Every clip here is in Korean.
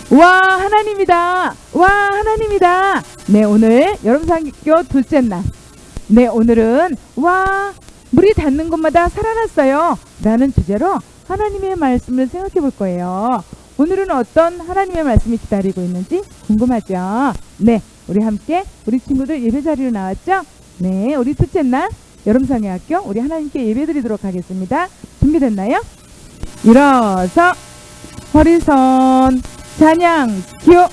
와, 하나님이다. 와, 하나님이다. 네, 오늘 여름사학교 둘째 날. 네, 오늘은 와, 물이 닿는 곳마다 살아났어요 라는 주제로 하나님의 말씀을 생각해 볼 거예요. 오늘은 어떤 하나님의 말씀이 기다리고 있는지 궁금하죠? 네, 우리 함께 우리 친구들 예배 자리로 나왔죠? 네, 우리 둘째 날 여름사학교 우리 하나님께 예배 드리도록 하겠습니다. 준비됐나요? 일어서 허리선 찬양 기호.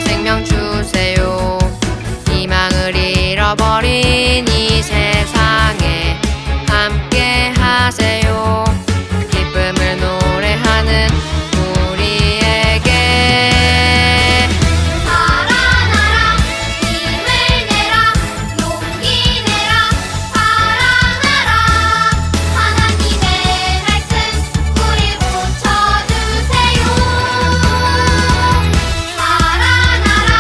생명 주세요. 희망을 잃어버린 이 세상에 함께 하세요. 기쁨을 노래하는 우리에게 살아나라 힘을 내라 용기 내라 사랑하라 하나님의 말씀 우리 고쳐주세요. 살아나라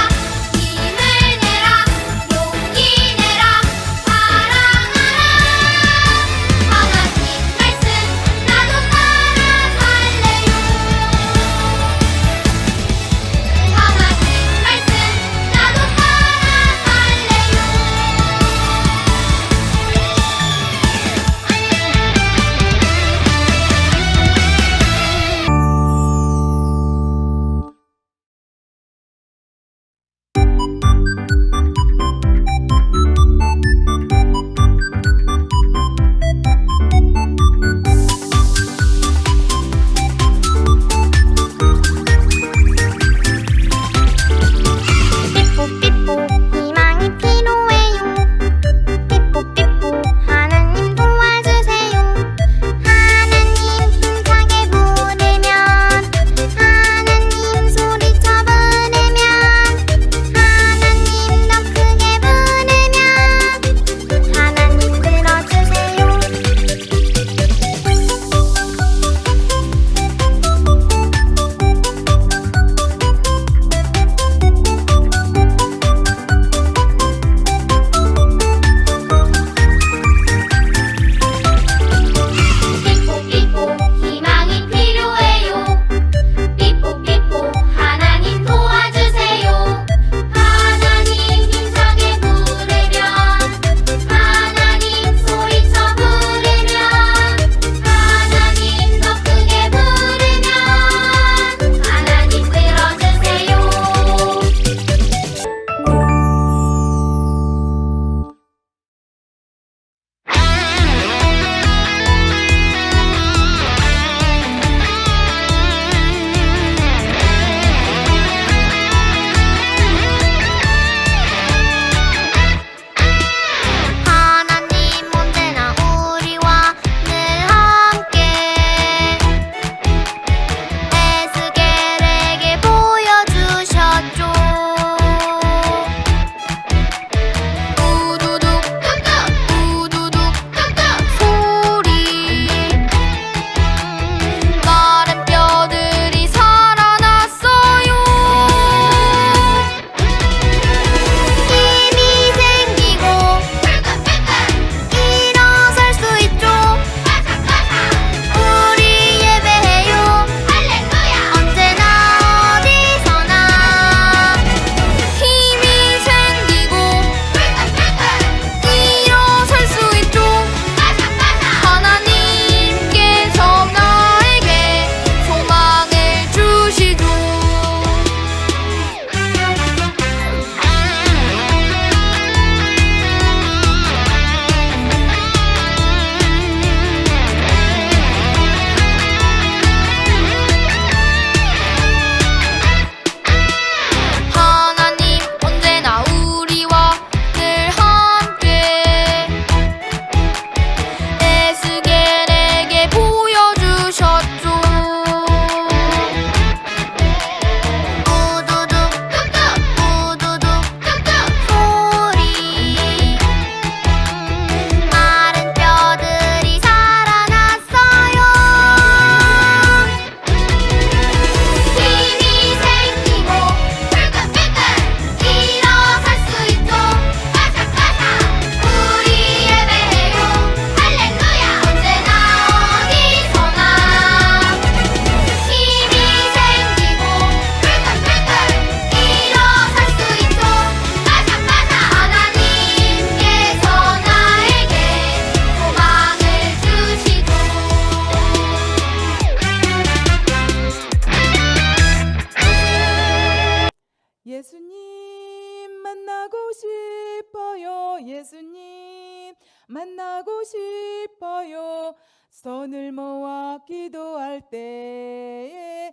싶어요. 예수님 만나고 싶어요. 손을 모아 기도할 때에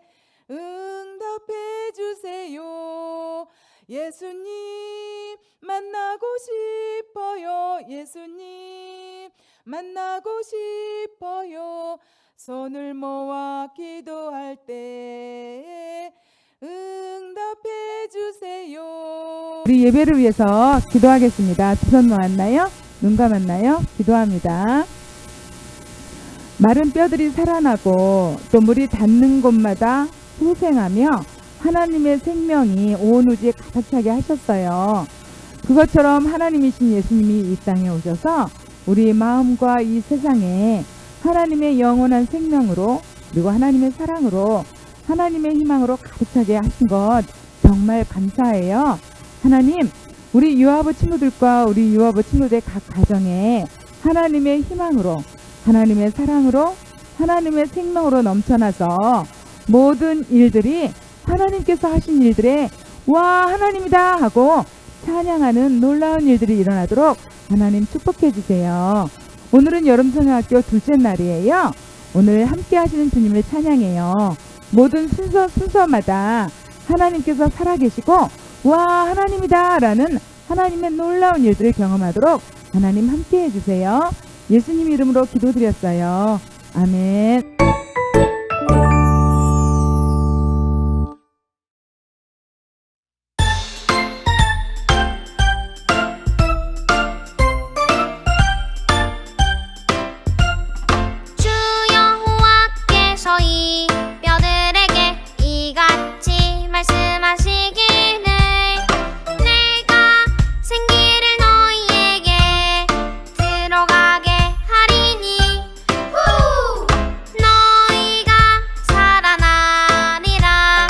응답해 주세요. 예수님 만나고 싶어요. 예수님 만나고 싶어요. 손을 모아 기도할 때에 응답해 주세요. 우리 예배를 위해서 기도하겠습니다. 두 손 모았나요? 눈 감았나요? 기도합니다. 마른 뼈들이 살아나고 또 물이 닿는 곳마다 후생하며 하나님의 생명이 온 우주에 가득 차게 하셨어요. 그것처럼 하나님이신 예수님이 이 땅에 오셔서 우리 마음과 이 세상에 하나님의 영원한 생명으로 그리고 하나님의 사랑으로 하나님의 희망으로 가득 차게 하신 것 정말 감사해요. 하나님, 우리 유아부 친구들과 우리 유아부 친구들 각 가정에 하나님의 희망으로 하나님의 사랑으로 하나님의 생명으로 넘쳐나서 모든 일들이 하나님께서 하신 일들에 와 하나님이다 하고 찬양하는 놀라운 일들이 일어나도록 하나님 축복해 주세요. 오늘은 여름성형학교 둘째 날이에요. 오늘 함께 하시는 주님을 찬양해요. 모든 순서마다 하나님께서 살아계시고 와 하나님이다 라는 하나님의 놀라운 일들을 경험하도록 하나님 함께 해주세요. 예수님 이름으로 기도드렸어요. 아멘. 주 여호와께서 이 뼈들에게 이같이 말씀하시기를 내가 생기를 너희에게 들어가게 하리니 너희가 살아나리라.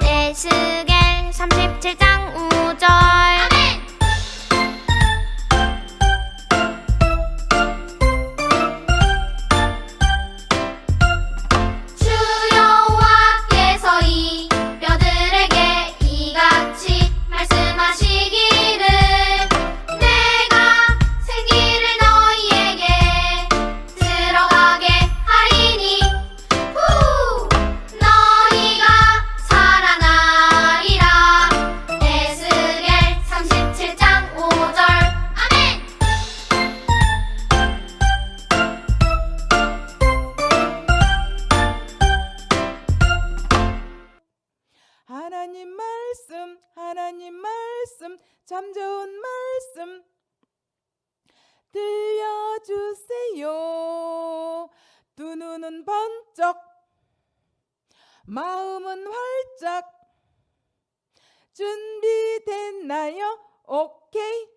에스겔 37장 5절. 주 여호와께서 이 뼈들에게 이같이 말씀하시기를 내가 생기를 너희에게 들어가게 하리니 너희가 살아나리라. 에스겔 37장 5절. 아멘. 하나님 말씀 참 좋은 말씀 들려주세요. 두 눈은 번쩍 마음은 활짝 준비됐나요? 오케이.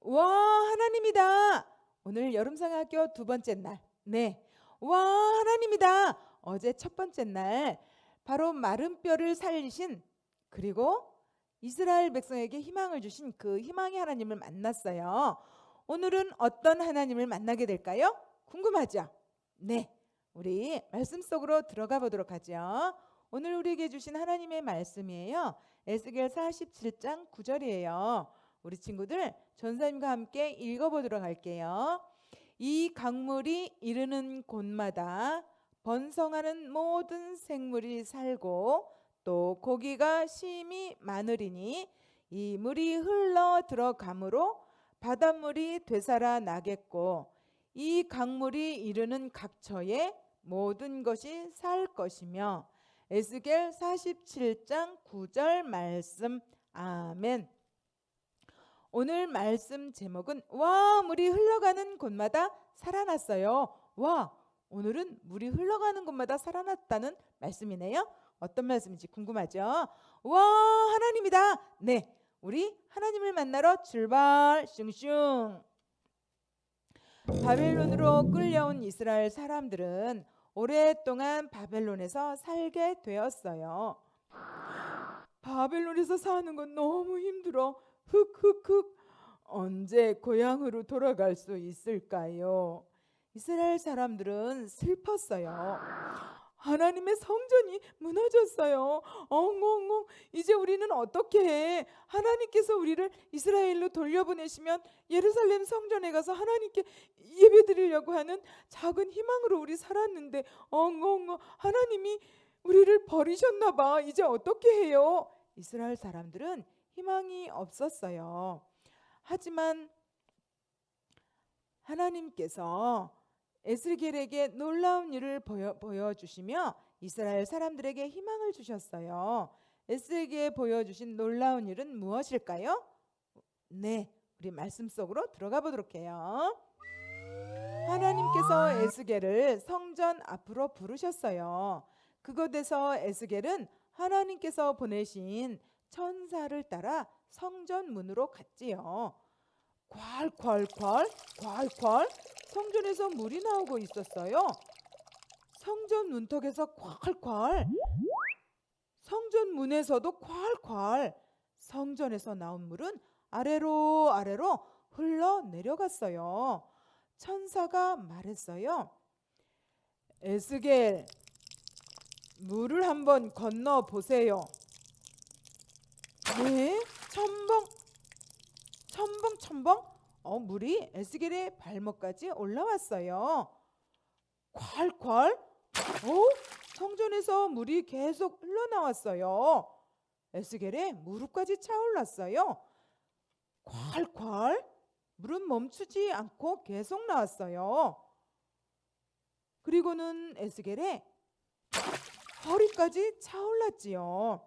와 하나님이다. 오늘 여름성학교 두 번째 날. 네. 와 하나님이다. 어제 첫 번째 날 바로 마른 뼈를 살리신 그리고 이스라엘 백성에게 희망을 주신 그 희망의 하나님을 만났어요. 오늘은 어떤 하나님을 만나게 될까요? 궁금하죠? 네, 우리 말씀 속으로 들어가 보도록 하죠. 오늘 우리에게 주신 하나님의 말씀이에요. 에스겔 47장 9절이에요. 우리 친구들 전사님과 함께 읽어보도록 할게요. 이 강물이 이르는 곳마다 번성하는 모든 생물이 살고 또 고기가 심히 많으리니 이 물이 흘러 들어가므로 바닷물이 되살아 나겠고 이 강물이 이르는 각처에 모든 것이 살 것이며. 에스겔 47장 9절 말씀. 아멘. 오늘 말씀 제목은 와 물이 흘러가는 곳마다 살아났어요. 와 오늘은 물이 흘러가는 곳마다 살아났다는 말씀이네요. 어떤 말씀인지 궁금하죠? 와 하나님이다. 네, 우리 하나님을 만나러 출발. 슝슝. 바벨론으로 끌려온 이스라엘 사람들은 오랫동안 바벨론에서 살게 되었어요. 바벨론에서 사는 건 너무 힘들어. 흑흑흑. 언제 고향으로 돌아갈 수 있을까요? 이스라엘 사람들은 슬펐어요. 하나님의 성전이 무너졌어요. 엉엉엉. 이제 우리는 어떻게 해? 하나님께서 우리를 이스라엘로 돌려보내시면 예루살렘 성전에 가서 하나님께 예배드리려고 하는 작은 희망으로 우리 살았는데 엉엉엉. 하나님이 우리를 버리셨나 봐. 이제 어떻게 해요? 이스라엘 사람들은 희망이 없었어요. 하지만 하나님께서 에스겔에게 놀라운 일을 보여주시며 이스라엘 사람들에게 희망을 주셨어요. 에스겔에게 보여주신 놀라운 일은 무엇일까요? 네, 우리 말씀 속으로 들어가 보도록 해요. 하나님께서 에스겔을 성전 앞으로 부르셨어요. 그곳에서 에스겔은 하나님께서 보내신 천사를 따라 성전 문으로 갔지요. 콸콸콸 성전에서 물이 나오고 있었어요. 성전 문턱에서 콸콸, 성전 문에서도 콸콸. 성전에서 나온 물은 아래로 흘러 내려갔어요. 천사가 말했어요. 에스겔, 물을 한번 건너 보세요. 네, 첨벙 물이 에스겔의 발목까지 올라왔어요. 콸콸. 성전에서 물이 계속 흘러나왔어요. 에스겔의 무릎까지 차올랐어요. 콸콸. 물은 멈추지 않고 계속 나왔어요. 그리고는 에스겔의 허리까지 차올랐지요.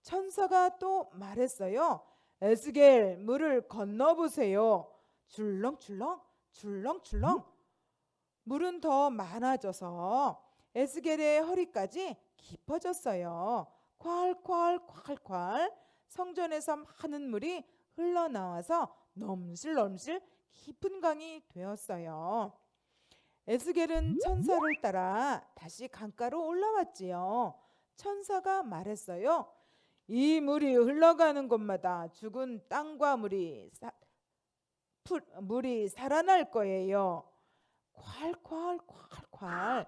천사가 또 말했어요. 에스겔, 물을 건너보세요. 줄렁줄렁 물은 더 많아져서 에스겔의 허리까지 깊어졌어요. 콸콸. 성전에서 많은 물이 흘러나와서 넘실넘실 깊은 강이 되었어요. 에스겔은 천사를 따라 다시 강가로 올라왔지요. 천사가 말했어요. 이 물이 흘러가는 곳마다 죽은 땅과 물이 살아날 거예요. 콸콸.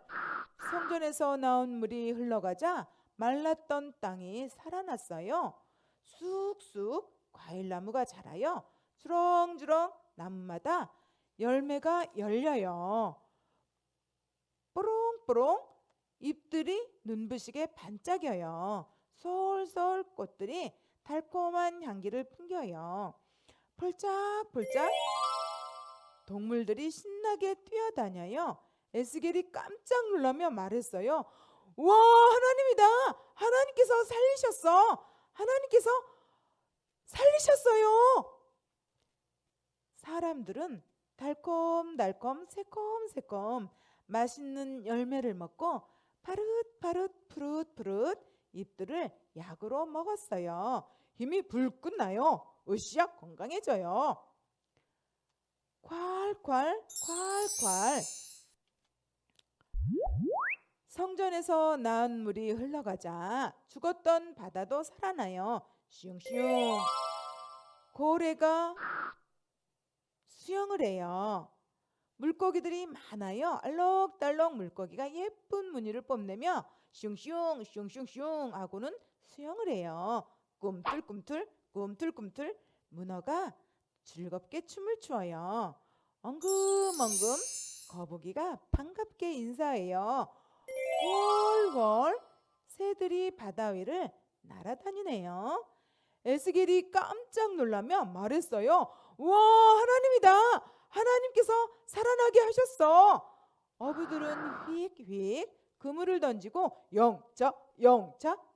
성전에서 나온 물이 흘러가자 말랐던 땅이 살아났어요. 쑥쑥 과일나무가 자라요. 주렁주렁 나무마다 열매가 열려요. 뽀롱뽀롱 잎들이 눈부시게 반짝여요. 솔솔 꽃들이 달콤한 향기를 풍겨요. 폴짝폴짝 동물들이 신나게 뛰어다녀요. 에스겔이 깜짝 놀라며 말했어요. 와, 하나님이다. 하나님께서 살리셨어. 하나님께서 살리셨어요. 사람들은 달콤달콤 새콤새콤 맛있는 열매를 먹고 파릇파릇 푸릇푸릇 잎들을 약으로 먹었어요. 힘이 불끈 나요. 으쌰 건강해져요. 콸콸. 성전에서 나온 물이 흘러가자 죽었던 바다도 살아나요. 슝슝. 고래가 수영을 해요. 물고기들이 많아요. 알록달록 물고기가 예쁜 무늬를 뽐내며 슝슝 하고는 수영을 해요. 꿈틀꿈틀 문어가 즐겁게 춤을 추어요. 엉금엉금 거북이가 반갑게 인사해요. 헐헐 새들이 바다 위를 날아다니네요. 에스겔이 깜짝 놀라며 말했어요. 와, 하나님이다. 하나님께서 살아나게 하셨어. 어부들은 휙휙 그물을 던지고 영차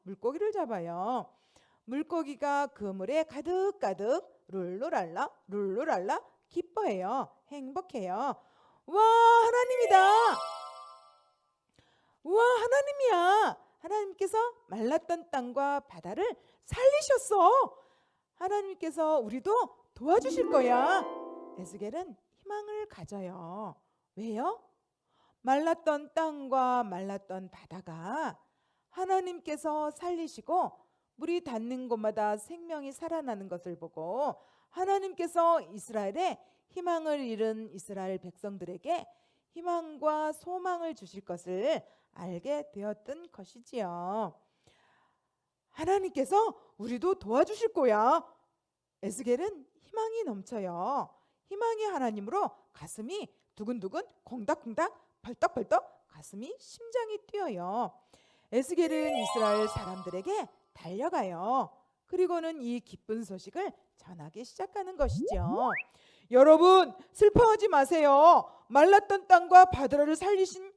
물고기를 잡아요. 물고기가 그물에 가득가득 룰루랄라 기뻐해요. 행복해요. 와, 하나님이다. 와, 하나님이야. 하나님께서 말랐던 땅과 바다를 살리셨어. 하나님께서 우리도 도와주실 거야. 에스겔은 희망을 가져요. 왜요? 말랐던 땅과 말랐던 바다가 하나님께서 살리시고 물이 닿는 곳마다 생명이 살아나는 것을 보고 하나님께서 이스라엘에 희망을 잃은 이스라엘 백성들에게 희망과 소망을 주실 것을 알게 되었던 것이지요. 하나님께서 우리도 도와주실 거야. 에스겔은 희망이 넘쳐요. 희망의 하나님으로 가슴이 두근두근 콩닥콩닥 벌떡벌떡 가슴이 심장이 뛰어요. 에스겔은 이스라엘 사람들에게 달려가요. 그리고는 이 기쁜 소식을 전하기 시작하는 것이죠. 여러분 슬퍼하지 마세요. 말랐던 땅과 바다를 살리신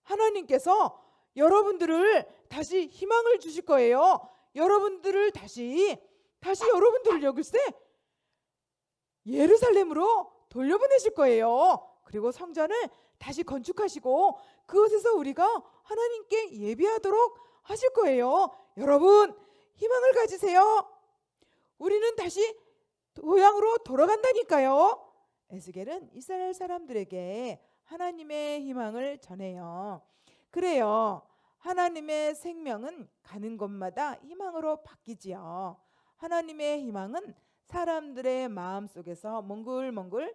하나님께서 여러분들을 다시 희망을 주실 거예요. 여러분들을 다시 여러분들을 여기서 예루살렘으로 돌려보내실 거예요. 그리고 성전을 다시 건축하시고 그곳에서 우리가 하나님께 예배하도록 하실 거예요. 여러분 희망을 가지세요. 우리는 다시 고향으로 돌아간다니까요. 에스겔은 이스라엘 사람들에게 하나님의 희망을 전해요. 그래요. 하나님의 생명은 가는 곳마다 희망으로 바뀌지요. 하나님의 희망은 사람들의 마음속에서 몽글몽글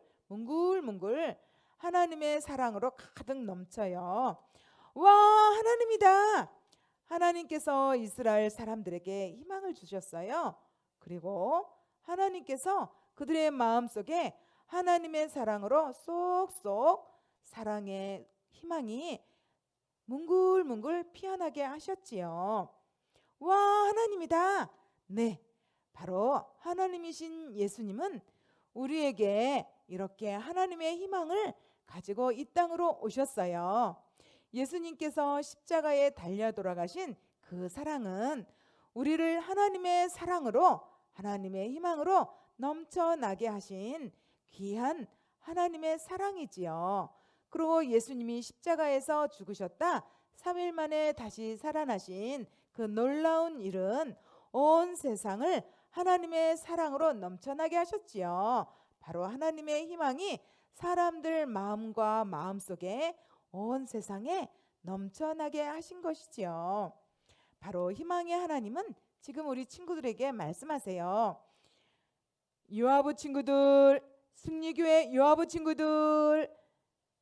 하나님의 사랑으로 가득 넘쳐요. 와, 하나님이다. 하나님께서 이스라엘 사람들에게 희망을 주셨어요. 그리고 하나님께서 그들의 마음속에 하나님의 사랑으로 쏙쏙 사랑의 희망이 뭉글뭉글 피어나게 하셨지요. 와, 하나님이다. 네, 바로 하나님이신 예수님은 우리에게 이렇게 하나님의 희망을 가지고 이 땅으로 오셨어요. 예수님께서 십자가에 달려 돌아가신 그 사랑은 우리를 하나님의 사랑으로 하나님의 희망으로 넘쳐나게 하신 귀한 하나님의 사랑이지요. 그리고 예수님이 십자가에서 죽으셨다 3일 만에 다시 살아나신 그 놀라운 일은 온 세상을 하나님의 사랑으로 넘쳐나게 하셨지요. 바로 하나님의 희망이 사람들 마음과 마음속에 온 세상에 넘쳐나게 하신 것이지요. 바로 희망의 하나님은 지금 우리 친구들에게 말씀하세요. 유아부 친구들, 승리교회 유아부 친구들,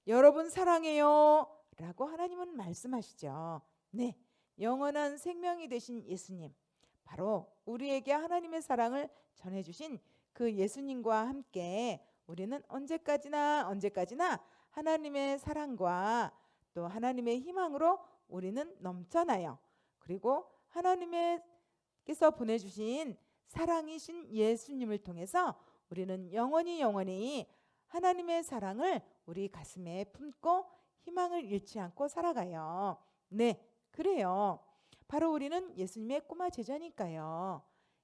여러분 사랑해요 라고 하나님은 말씀하시죠. 네, 영원한 생명이 되신 예수님, 바로 우리에게 하나님의 사랑을 전해주신 그 예수님과 함께 우리는 언제까지나 하나님의 사랑과 또 하나님의 희망으로 우리는 넘쳐나요. 그리고 하나님께서 보내주신 사랑이신 예수님을 통해서 우리는 영원히 하나님의 사랑을 우리 가슴에 품고 희망을 잃지 않고 살아가요. 네, 그래요. 바로 우리는 예수님의 꼬마 제자니까요.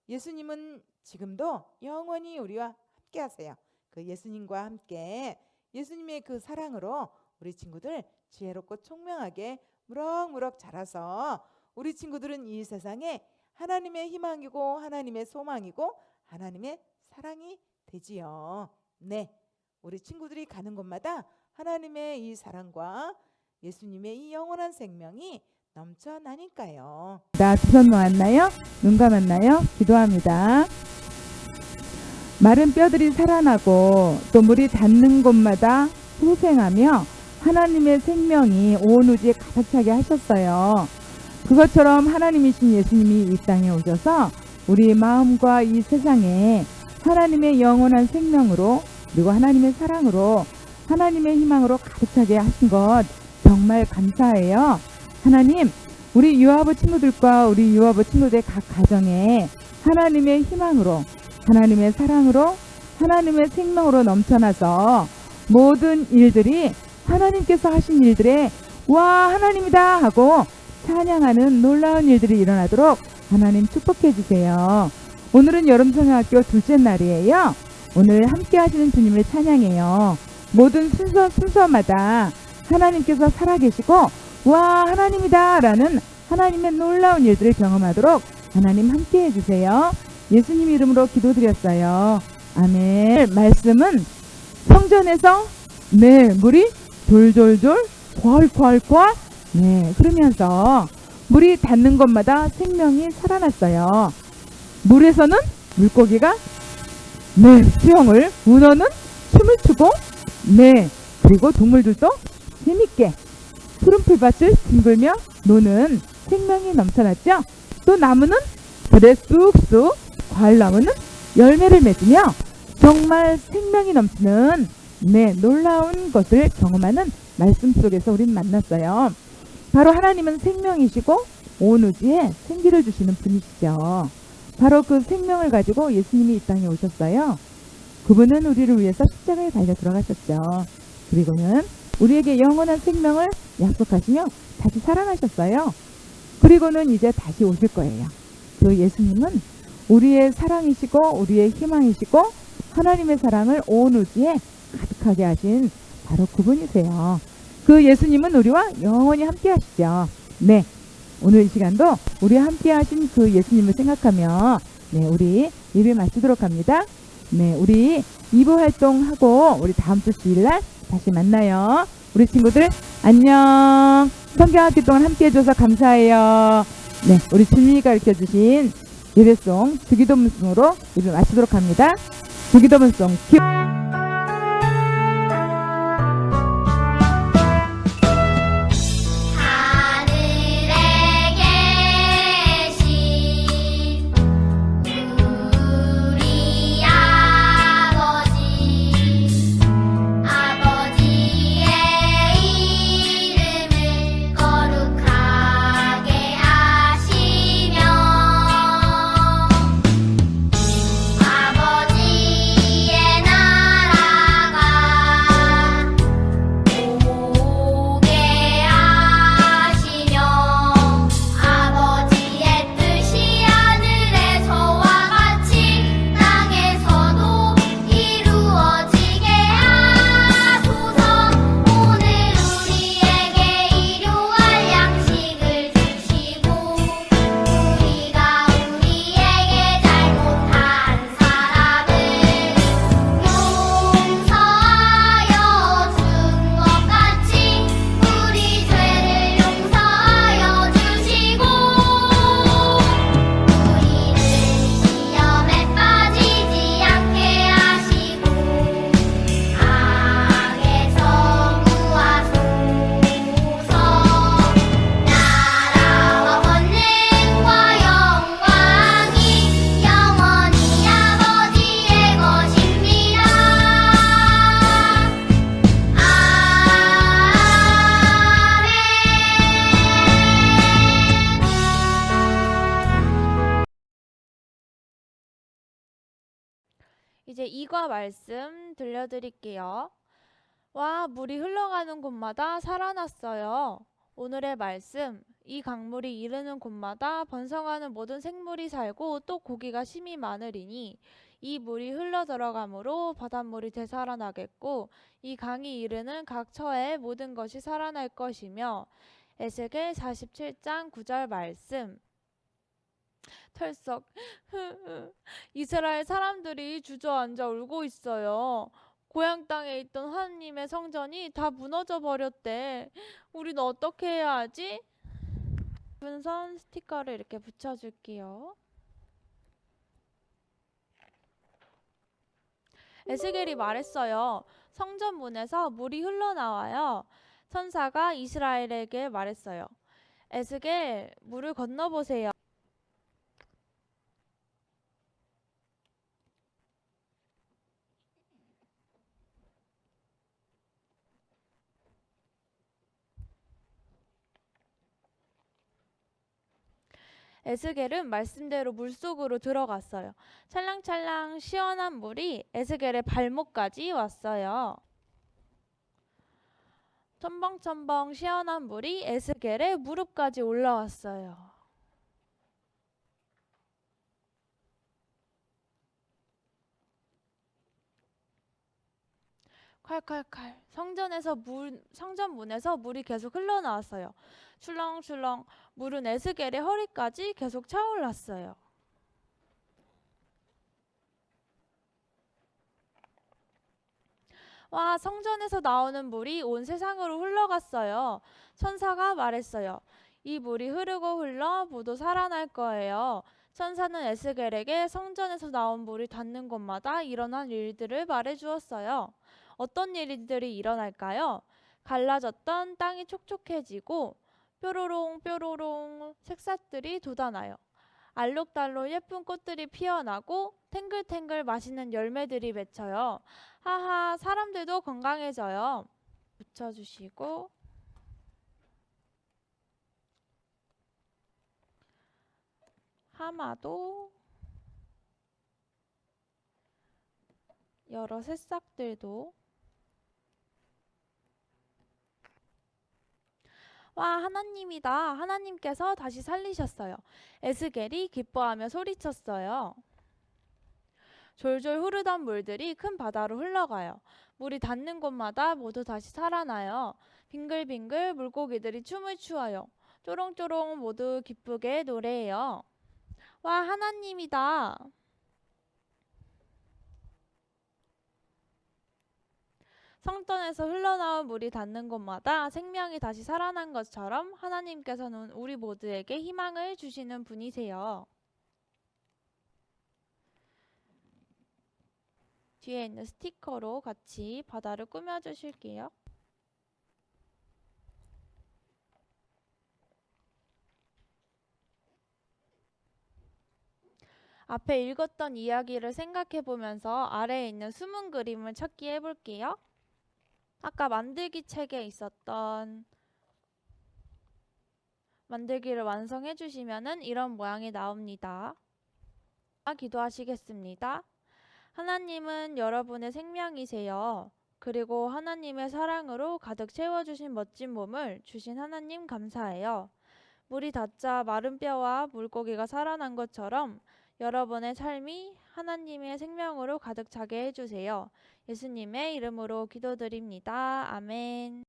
예수님은 지금도 영원히 우리와 함께 하세요. 그 예수님과 함께 예수님의 그 사랑으로 우리 친구들 지혜롭고 총명하게 무럭무럭 자라서 우리 친구들은 이 세상에 하나님의 희망이고 하나님의 소망이고 하나님의 사랑이 되지요. 네, 우리 친구들이 가는 곳마다 하나님의 이 사랑과 예수님의 이 영원한 생명이 넘쳐나니까요. 두 손 모았나요? 눈 감았나요? 기도합니다. 마른 뼈들이 살아나고 또 물이 닿는 곳마다 소생하며 하나님의 생명이 온 우주에 가득 차게 하셨어요. 그것처럼 하나님이신 예수님이 이 땅에 오셔서 우리 마음과 이 세상에 하나님의 영원한 생명으로 그리고 하나님의 사랑으로 하나님의 희망으로 가득 차게 하신 것 정말 감사해요. 하나님, 우리 유아부 친구들과 우리 유아부 친구들 각 가정에 하나님의 희망으로 하나님의 사랑으로 하나님의 생명으로 넘쳐나서 모든 일들이 하나님께서 하신 일들에 와, 하나님이다 하고 찬양하는 놀라운 일들이 일어나도록 하나님 축복해 주세요. 오늘은 여름성형학교 둘째 날이에요. 오늘 함께 하시는 주님을 찬양해요. 모든 순서마다 하나님께서 살아계시고 와, 하나님이다 라는 하나님의 놀라운 일들을 경험하도록 하나님 함께 해주세요. 예수님 이름으로 기도드렸어요. 아멘. 말씀은 성전에서 물이 졸졸졸 콸콸콸 흐르면서 물이 닿는 곳마다 생명이 살아났어요. 물에서는 물고기가 수영을, 문어는 춤을 추고 그리고 동물들도 재밌게 푸른 풀밭을 뒹굴며 노는 생명이 넘쳐났죠. 또 나무는 들에 쑥쑥, 과일나무는 열매를 맺으며 정말 생명이 넘치는 놀라운 것을 경험하는 말씀 속에서 우리는 만났어요. 바로 하나님은 생명이시고 온 우주에 생기를 주시는 분이시죠. 바로 그 생명을 가지고 예수님이 이 땅에 오셨어요. 그분은 우리를 위해서 십자가에 달려 들어가셨죠. 그리고는 우리에게 영원한 생명을 약속하시며 다시 살아나셨어요. 그리고는 이제 다시 오실 거예요. 그 예수님은 우리의 사랑이시고 우리의 희망이시고 하나님의 사랑을 온 우주에 가득하게 하신 바로 그분이세요. 그 예수님은 우리와 영원히 함께 하시죠. 네, 오늘 이 시간도 우리와 함께 하신 그 예수님을 생각하며 우리 예배 마치도록 합니다. 우리 2부 활동하고 우리 다음 주 주일날 다시 만나요. 우리 친구들 안녕. 성경학기 동안 함께 해줘서 감사해요. 우리 주민이가 가르쳐주신 예배송 주기도문송으로 예배 마치도록 합니다. 주기도문송 큐. 하늘에 계신 우리 아버지의 이름을 거룩하게 하시며 아버지의 나라가 오게 하시며 아버지의 뜻이 하늘에서와 같이 땅에서도 이루어지게 하소서. 오늘 우리에게 일용할 양식을 주시고 우리가 우리에게 잘못한 사람을 용서하여 준 것 같이 우리 죄를 용서하여 주시고 우리를 시험에 빠지지 않게 하시고 악에서 구하소서. 나라와 권능과 영광이 영원히 아버지의 것입니다. 이제 이과 말씀 들려드릴게요. 와, 물이 흘러가는 곳마다 살아났어요. 오늘의 말씀, 이 강물이 이르는 곳마다 번성하는 모든 생물이 살고 또 고기가 심이 많으리니 이 물이 흘러 들어가므로 바닷물이 되살아나겠고 이 강이 이르는 각 처에 모든 것이 살아날 것이며. 에스겔 47장 9절 말씀. 털썩. 이스라엘 사람들이 주저앉아 울고 있어요. 고향 땅에 있던 하나님의 성전이 다 무너져 버렸대. 우리는 어떻게 해야 하지? 분선 스티커를 이렇게 붙여줄게요. 에스겔이 말했어요. 성전 문에서 물이 흘러나와요. 천사가 이스라엘에게 말했어요. 에스겔, 물을 건너보세요. 에스겔은 말씀대로 물속으로 들어갔어요. 찰랑찰랑 시원한 물이 에스겔의 발목까지 왔어요. 첨벙첨벙 시원한 물이 에스겔의 무릎까지 올라왔어요. 콸콸콸. 성전 문에서 물이 계속 흘러나왔어요. 출렁출렁. 물은 에스겔의 허리까지 계속 차올랐어요. 와, 성전에서 나오는 물이 온 세상으로 흘러갔어요. 천사가 말했어요. 이 물이 흐르고 흘러 모두 살아날 거예요. 천사는 에스겔에게 성전에서 나온 물이 닿는 곳마다 일어난 일들을 말해주었어요. 어떤 일들이 일어날까요? 갈라졌던 땅이 촉촉해지고 뾰로롱 뾰로롱 새싹들이 돋아나요. 알록달록 예쁜 꽃들이 피어나고 탱글탱글 맛있는 열매들이 맺혀요. 하하, 사람들도 건강해져요. 묻혀주시고 하마도 여러 새싹들도 와, 하나님이다. 하나님께서 다시 살리셨어요. 에스겔이 기뻐하며 소리쳤어요. 졸졸 흐르던 물들이 큰 바다로 흘러가요. 물이 닿는 곳마다 모두 다시 살아나요. 빙글빙글 물고기들이 춤을 추어요. 쪼롱쪼롱 모두 기쁘게 노래해요. 와, 하나님이다. 성전에서 흘러나온 물이 닿는 곳마다 생명이 다시 살아난 것처럼 하나님께서는 우리 모두에게 희망을 주시는 분이세요. 뒤에 있는 스티커로 같이 바다를 꾸며주실게요. 앞에 읽었던 이야기를 생각해보면서 아래에 있는 숨은 그림을 찾기 해볼게요. 아까 만들기 책에 있었던 만들기를 완성해 주시면은 이런 모양이 나옵니다. 기도하시겠습니다. 하나님은 여러분의 생명이세요. 그리고 하나님의 사랑으로 가득 채워주신 멋진 몸을 주신 하나님 감사해요. 물이 닿자 마른 뼈와 물고기가 살아난 것처럼 여러분의 삶이 하나님의 생명으로 가득 차게 해주세요. 예수님의 이름으로 기도드립니다. 아멘.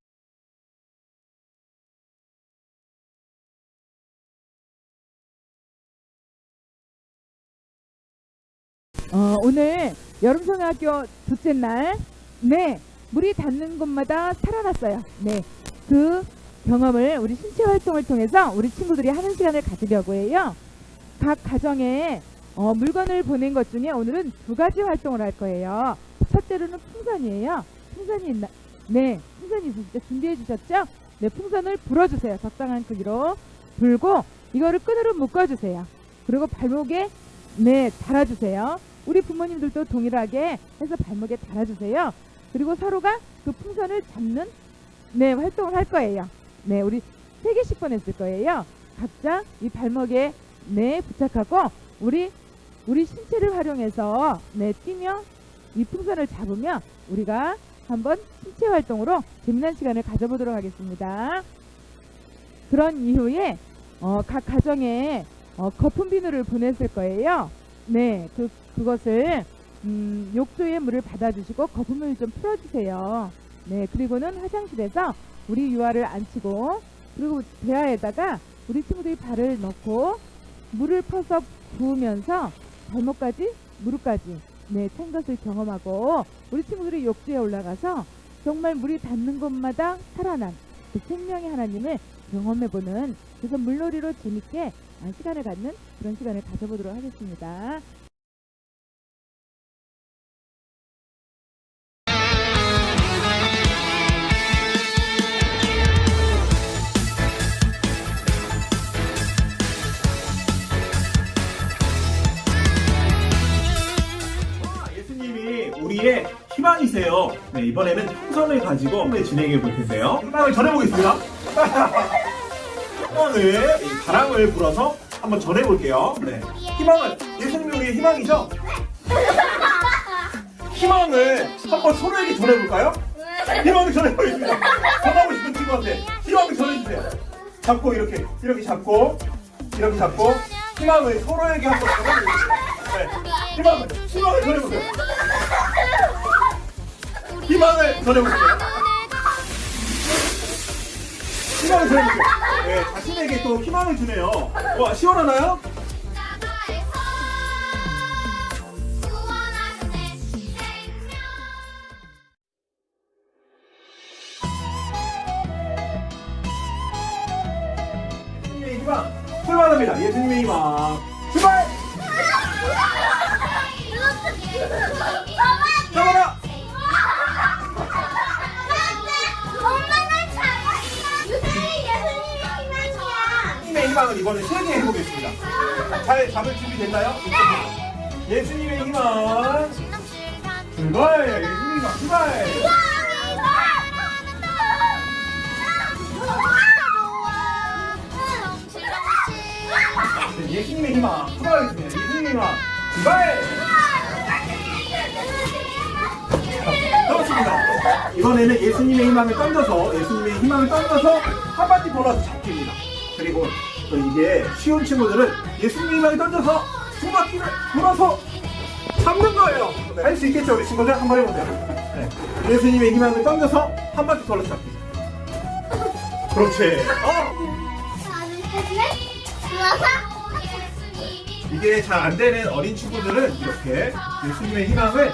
오늘 여름초등학교 둘째 날, 네, 물이 닿는 곳마다 살아났어요. 네, 그 경험을 우리 신체 활동을 통해서 우리 친구들이 하는 시간을 가지려고 해요. 각 가정에 물건을 보낸 것 중에 오늘은 두 가지 활동을 할 거예요. 첫째로는 풍선이에요. 풍선이 있나? 네, 풍선이 있으시죠? 준비해 주셨죠? 네, 풍선을 불어주세요. 적당한 크기로 불고 이거를 끈으로 묶어주세요. 그리고 발목에 네, 달아주세요. 우리 부모님들도 동일하게 해서 발목에 달아주세요. 그리고 서로가 그 풍선을 잡는 네, 활동을 할 거예요. 네, 우리 3개씩 보냈을 거예요. 각자 이 발목에 네, 부착하고 우리 신체를 활용해서 네, 뛰며 이 풍선을 잡으며 우리가 한번 신체 활동으로 재미난 시간을 가져보도록 하겠습니다. 그런 이후에 각 가정에 거품 비누를 보냈을 거예요. 네, 그것을 욕조에 물을 받아주시고 거품을 좀 풀어주세요. 네, 그리고는 화장실에서 우리 유아를 앉히고 그리고 대야에다가 우리 친구들이 발을 넣고 물을 퍼서 부으면서 발목까지 무릎까지 네, 찬 것을 경험하고 우리 친구들이 욕조에 올라가서 정말 물이 닿는 곳마다 살아난 그 생명의 하나님을 경험해보는 그래서 물놀이로 재밌게 시간을 갖는 그런 시간을 가져보도록 하겠습니다. 예수님이 우리의 희망이세요. 네, 이번에는 풍선을 가지고 진행해 볼 텐데요. 희망을 전해보겠습니다. 희망을 바람을 불어서 한번 전해볼게요. 네. 희망은 예수님이 우리의 희망이죠? 희망을 한번 서로에게 전해볼까요? 희망을 전해보겠습니다. 전하고 싶은 친구한테 희망을 전해주세요. 잡고 이렇게 잡고 희망을 서로에게 한번 전해보겠습니다. 네. 희망을 전해보세요. 희망을 전해보세요. 희망을 전해보세요. 네, 자신에게 또 희망을 주네요. 와, 시원하나요? 예수님의 희망 출발합니다. 예수님의 희망 출발! 잡아라! 엄마 나 희망을 이번에 3개 해보겠습니다. 잘 잡을 준비 됐나요? 예수님의 희망 출발! 예수님의 희망 출발! 네, 예수님의 희망 출발하겠습니다. 예수님의 희망 출발! 그렇습니다. 이번에는 예수님의 희망을 던져서 한 바퀴 돌아서 잡기입니다. 그리고 또 이게 쉬운 친구들은 예수님의 희망을 던져서 2바퀴를 돌아서 잡는 거예요. 네, 할 수 있겠죠, 우리 친구들? 한번 해보세요. 네. 예수님의 희망을 던져서 한 바퀴 돌아서 잡기. 그렇지. 이게 잘 안 되는 어린 친구들은 이렇게 예수님의 희망을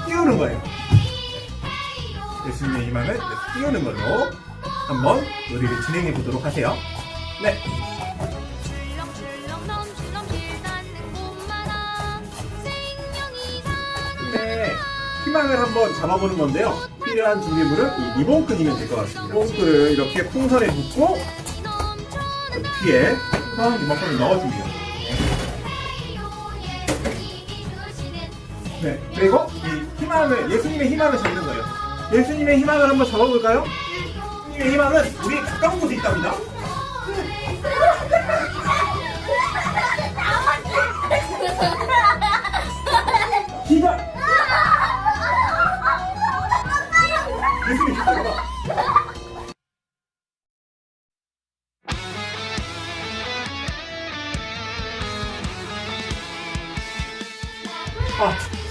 띄우는 거예요. 예수님의 희망을 이렇게 띄우는 걸로 한번 놀이를 진행해 보도록 하세요. 네. 네. 희망을 한번 잡아보는 건데요. 필요한 준비물은 이 리본끈이면 될 것 같습니다. 리본끈을 이렇게 풍선에 묶고 뒤에 풍선 리본끈을 넣어줍니다. 네, 그리고 이 희망을, 예수님의 희망을 잡는 거예요. 예수님의 희망을 한번 잡아볼까요? 예수님의 희망은 우리 가까운 곳에 있답니다. 시작! 예수님 기다려봐.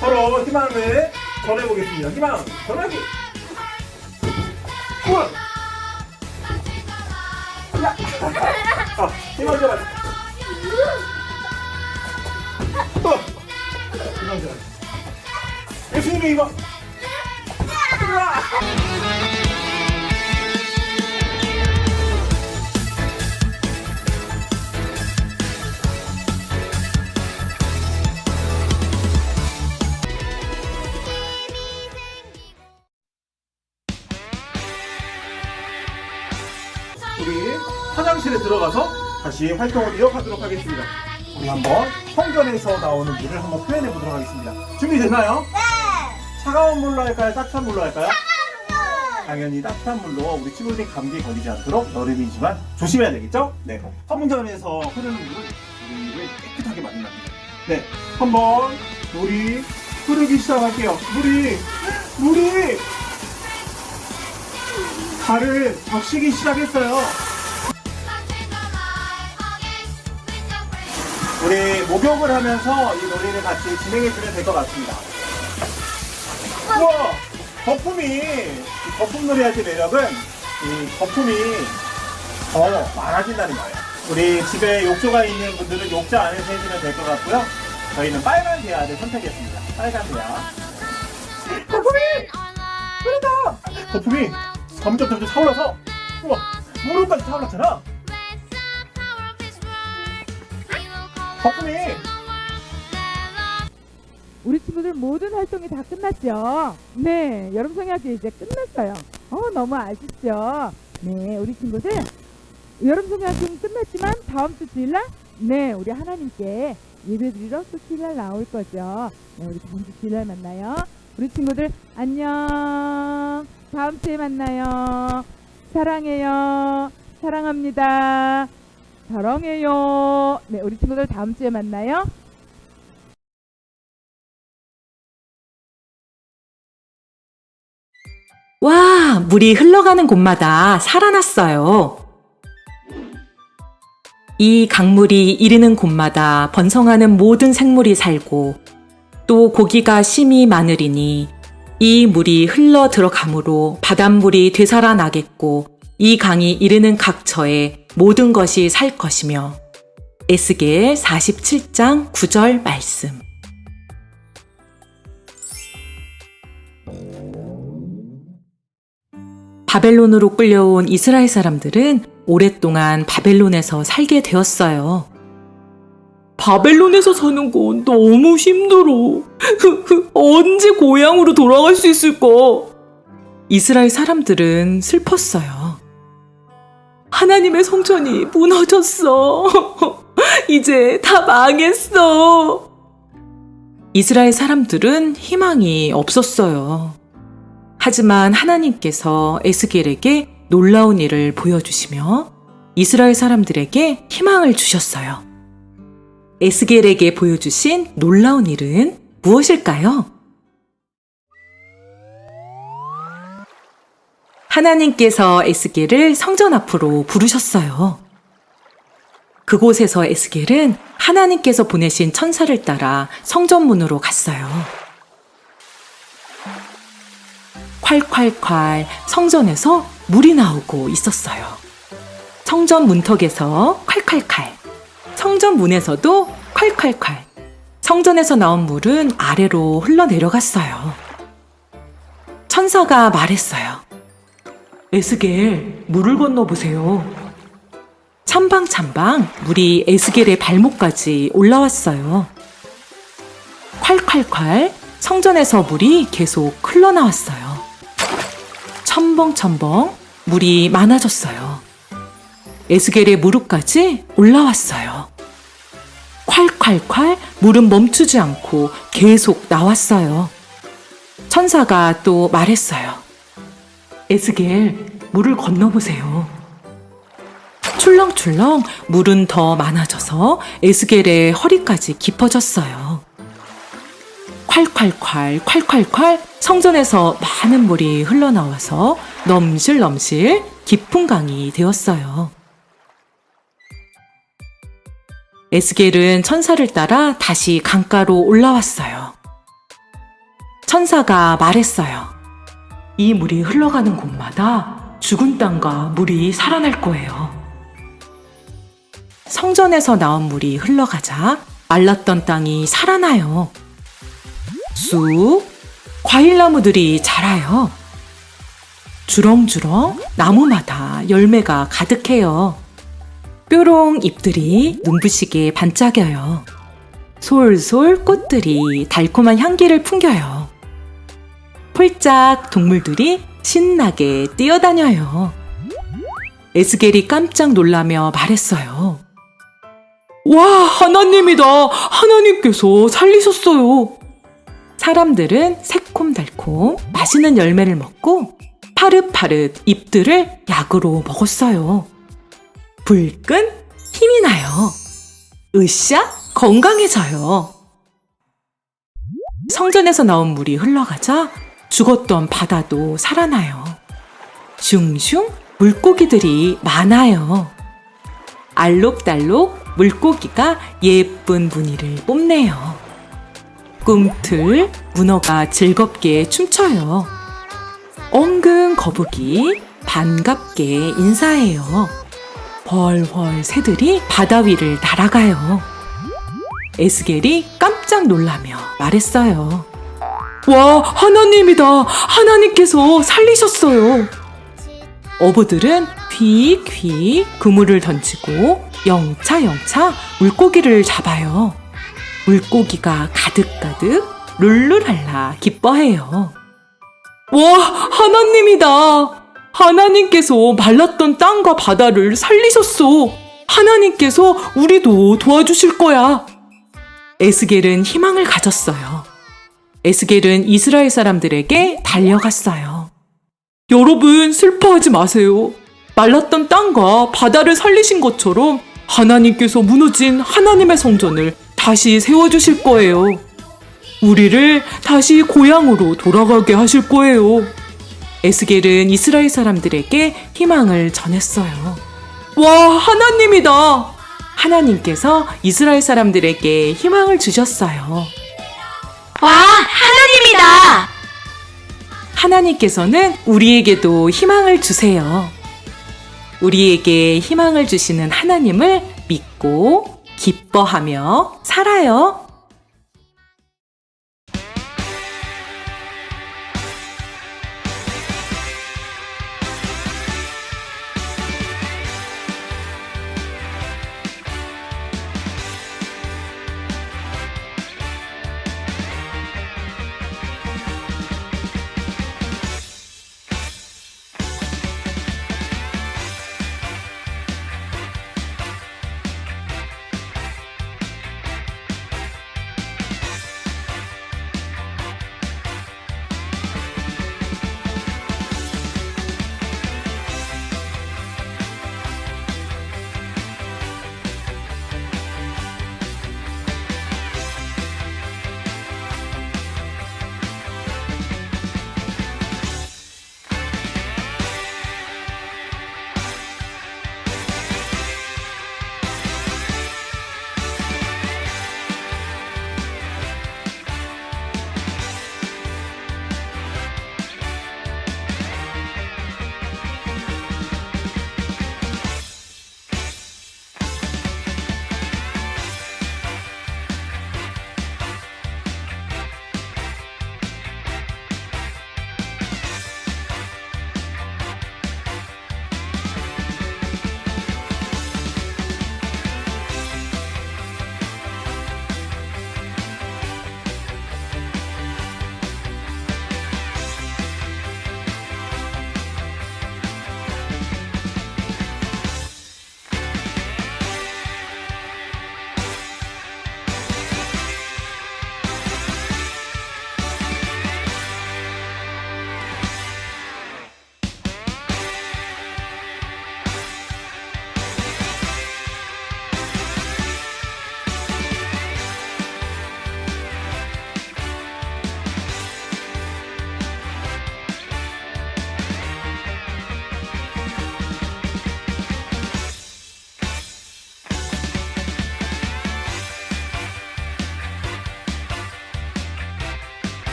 서로 희망을 전해보겠습니다. 희망 전하기. 우와. 야. 희망 전하기. 희망 전하기. 예수님의 희망. 우와. 우리 화장실에 들어가서 다시 활동을 이어가도록 하겠습니다. 우리 한번 성전에서 나오는 물을 한번 표현해 보도록 하겠습니다. 준비됐나요? 네! 차가운 물로 할까요? 따뜻한 물로 할까요? 당연히 따뜻한 물로 우리 친구들이 감기에 걸리지 않도록 여름이지만 조심해야 되겠죠? 네. 성전에서 흐르는 물을 깨끗하게 만든답니다. 네. 한번 물이 흐르기 시작할게요. 물이 발을 적시기 시작했어요. 우리 목욕을 하면서 이 놀이를 같이 진행해주면 될 것 같습니다. 우와! 거품놀이 할 때 매력은 이 거품이 더 많아진다는 거예요. 우리 집에 욕조가 있는 분들은 욕조 안에서 해주면 될 것 같고요. 저희는 빨간 대야를 선택했습니다. 빨간 대야. 거품이! 흐른다! 거품이 점점 차올라서 우와! 무릎까지 차올랐잖아! 거품이! 우리 친구들 모든 활동이 다 끝났죠? 네, 여름 성야제 이제 끝났어요. 너무 아쉽죠? 네, 우리 친구들 여름 성야제는 끝났지만 다음 주 주일날 네, 우리 하나님께 예배드리러 또 주일날 나올 거죠. 네, 우리 다음 주 주일날 만나요. 우리 친구들 안녕. 다음 주에 만나요. 사랑해요. 사랑합니다. 사랑해요. 네, 우리 친구들 다음 주에 만나요. 와, 물이 흘러가는 곳마다 살아났어요. 이 강물이 이르는 곳마다 번성하는 모든 생물이 살고 또 고기가 심히 많으리니 이 물이 흘러 들어가므로 바닷물이 되살아나겠고 이 강이 이르는 각처에 모든 것이 살 것이며. 에스겔 47장 9절 말씀. 바벨론으로 끌려온 이스라엘 사람들은 오랫동안 바벨론에서 살게 되었어요. 바벨론에서 사는 건 너무 힘들어. 언제 고향으로 돌아갈 수 있을까? 이스라엘 사람들은 슬펐어요. 하나님의 성전이 무너졌어. 이제 다 망했어. 이스라엘 사람들은 희망이 없었어요. 하지만 하나님께서 에스겔에게 놀라운 일을 보여주시며 이스라엘 사람들에게 희망을 주셨어요. 에스겔에게 보여주신 놀라운 일은 무엇일까요? 하나님께서 에스겔을 성전 앞으로 부르셨어요. 그곳에서 에스겔은 하나님께서 보내신 천사를 따라 성전문으로 갔어요. 콸콸콸 성전에서 물이 나오고 있었어요. 성전 문턱에서 콸콸콸, 성전 문에서도 콸콸콸. 성전에서 나온 물은 아래로 흘러내려갔어요. 천사가 말했어요. 에스겔, 물을 건너보세요. 찬방찬방 물이 에스겔의 발목까지 올라왔어요. 콸콸콸 성전에서 물이 계속 흘러나왔어요. 첨벙첨벙 물이 많아졌어요. 에스겔의 무릎까지 올라왔어요. 콸콸콸 물은 멈추지 않고 계속 나왔어요. 천사가 또 말했어요. 에스겔, 물을 건너보세요. 출렁출렁 물은 더 많아져서 에스겔의 허리까지 깊어졌어요. 콸콸콸 콸콸콸 성전에서 많은 물이 흘러나와서 넘실넘실 깊은 강이 되었어요. 에스겔은 천사를 따라 다시 강가로 올라왔어요. 천사가 말했어요. 이 물이 흘러가는 곳마다 죽은 땅과 물이 살아날 거예요. 성전에서 나온 물이 흘러가자 말랐던 땅이 살아나요. 쑥 과일나무들이 자라요. 주렁주렁 나무마다 열매가 가득해요. 뾰롱 잎들이 눈부시게 반짝여요. 솔솔 꽃들이 달콤한 향기를 풍겨요. 폴짝 동물들이 신나게 뛰어다녀요. 에스겔이 깜짝 놀라며 말했어요. 와, 하나님이다. 하나님께서 살리셨어요. 사람들은 새콤달콤 맛있는 열매를 먹고 파릇파릇 잎들을 약으로 먹었어요. 불끈 힘이 나요. 으쌰 건강해져요. 성전에서 나온 물이 흘러가자 죽었던 바다도 살아나요. 슝슝 물고기들이 많아요. 알록달록 물고기가 예쁜 무늬를 뽐내요. 꿈틀 문어가 즐겁게 춤춰요. 엉금 거북이 반갑게 인사해요. 훨훨 새들이 바다 위를 날아가요. 에스겔이 깜짝 놀라며 말했어요. 와, 하나님이다. 하나님께서 살리셨어요. 어부들은 휙휙 그물을 던지고 영차영차 물고기를 잡아요. 물고기가 가득가득 룰루랄라 기뻐해요. 와, 하나님이다. 하나님께서 말랐던 땅과 바다를 살리셨어. 하나님께서 우리도 도와주실 거야. 에스겔은 희망을 가졌어요. 에스겔은 이스라엘 사람들에게 달려갔어요. 여러분, 슬퍼하지 마세요. 말랐던 땅과 바다를 살리신 것처럼 하나님께서 무너진 하나님의 성전을 다시 세워주실 거예요. 우리를 다시 고향으로 돌아가게 하실 거예요. 에스겔은 이스라엘 사람들에게 희망을 전했어요. 와, 하나님이다! 하나님께서 이스라엘 사람들에게 희망을 주셨어요. 와, 하나님이다! 하나님께서는 우리에게도 희망을 주세요. 우리에게 희망을 주시는 하나님을 믿고 기뻐하며 살아요.